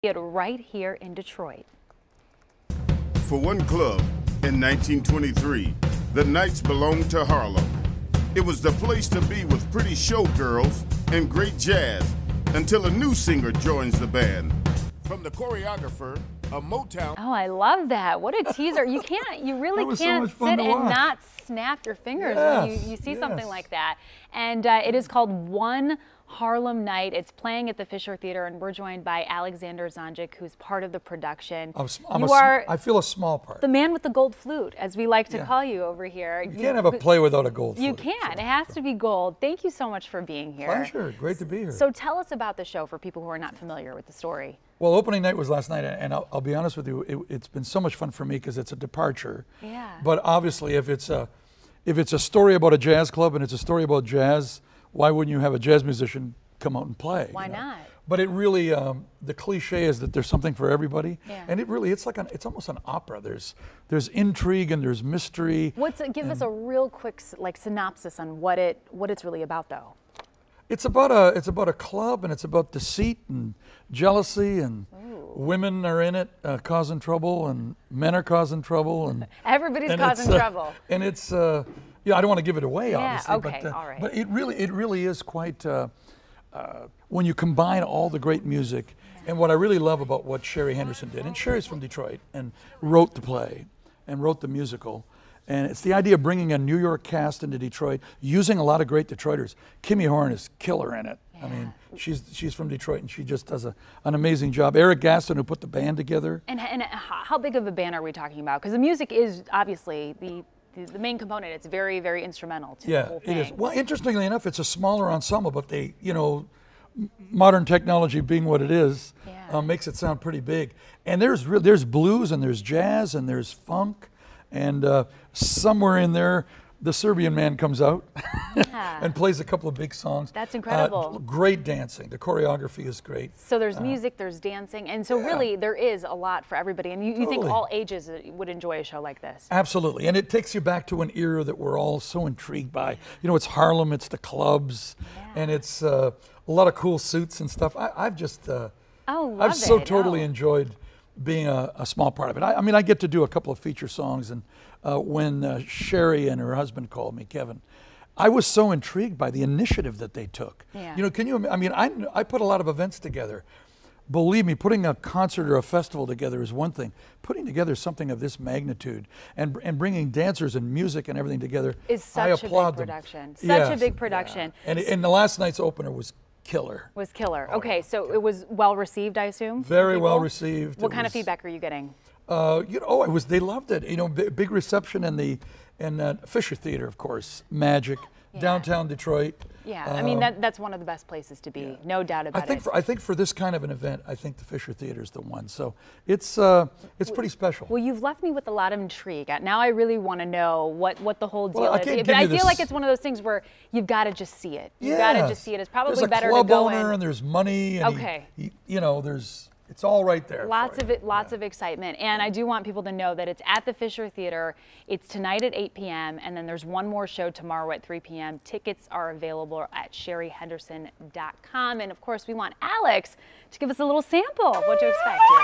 It right here in Detroit. For one club, in 1923, the Knights belonged to Harlem. It was the place to be with pretty showgirls and great jazz until a new singer joins the band. From the choreographer of Motown. Oh, I love that. What a teaser. You really can't sit and not snap your fingers when you see something like that. And it is called One Harlem Night. It's playing at the Fisher Theater, and we're joined by Alexander Zonjic, who's part of the production. I feel a small part. The man with the gold flute, as we like to call you over here. You can't have a play without a gold flute. You can't. It has to be gold. Thank you so much for being here. Pleasure. Great to be here. So tell us about the show for people who are not familiar with the story. Well, opening night was last night, and I'll be honest with you, it's been so much fun for me because it's a departure. Yeah. But obviously, if it's a story about a jazz club and it's a story about jazz, why wouldn't you have a jazz musician come out and play? Why not? But it really, the cliche is that there's something for everybody, and it's almost an opera. There's intrigue and there's mystery. Give us a real quick synopsis on what it's really about, though. It's about a club, and it's about deceit and jealousy, and women are in it causing trouble, and men are causing trouble, and everybody's causing trouble. And it's I don't want to give it away, obviously. Okay, all right. But it really is quite when you combine all the great music, and what I really love about what Sherry Henderson did, and Sherry's from Detroit and wrote the play and wrote the musical. And it's the idea of bringing a New York cast into Detroit, using a lot of great Detroiters. Kimmy Horn is killer in it. I mean, she's from Detroit, and she just does an amazing job. Eric Gaston, who put the band together. And how big of a band are we talking about? Because the music is obviously the main component. It's very, very instrumental to the whole thing. It is. Well, interestingly enough, it's a smaller ensemble, but they, modern technology being what it is, makes it sound pretty big. And there's blues, and there's jazz, and there's funk. And somewhere in there, the Serbian man comes out and plays a couple of big songs. That's incredible. Great dancing. The choreography is great. So there's music, there's dancing, and so really there is a lot for everybody. And you think all ages would enjoy a show like this? Absolutely. And it takes you back to an era that we're all so intrigued by. It's Harlem, it's the clubs, and it's a lot of cool suits and stuff. I've so totally enjoyed being a small part of it. I mean, I get to do a couple of feature songs, and when Sherry and her husband called me, Kevin, I was so intrigued by the initiative that they took. Yeah. I put a lot of events together. Believe me, putting a concert or a festival together is one thing. Putting together something of this magnitude and bringing dancers and music and everything together, is such I applaud a big production. them. Such a big production. Yeah. And the last night's opener was killer. Okay, so it was well received, I assume? Very well received. What kind of feedback are you getting? They loved it. Big reception in the Fisher Theater, of course. Magic, downtown Detroit. Yeah, I mean that's one of the best places to be, no doubt about it. I think for this kind of an event, I think the Fisher Theater is the one. So it's pretty special. Well, you've left me with a lot of intrigue. Now I really want to know what the whole deal is. But I feel like it's one of those things where you've got to just see it. You've got to just see it. It's probably better to go in. There's a club owner, and there's money, and it's all right there. Lots of excitement. And I do want people to know that it's at the Fisher Theater. It's tonight at 8 p.m. and then there's one more show tomorrow at 3 p.m. Tickets are available at sherryhenderson.com. And of course, we want Alex to give us a little sample of what to expect here.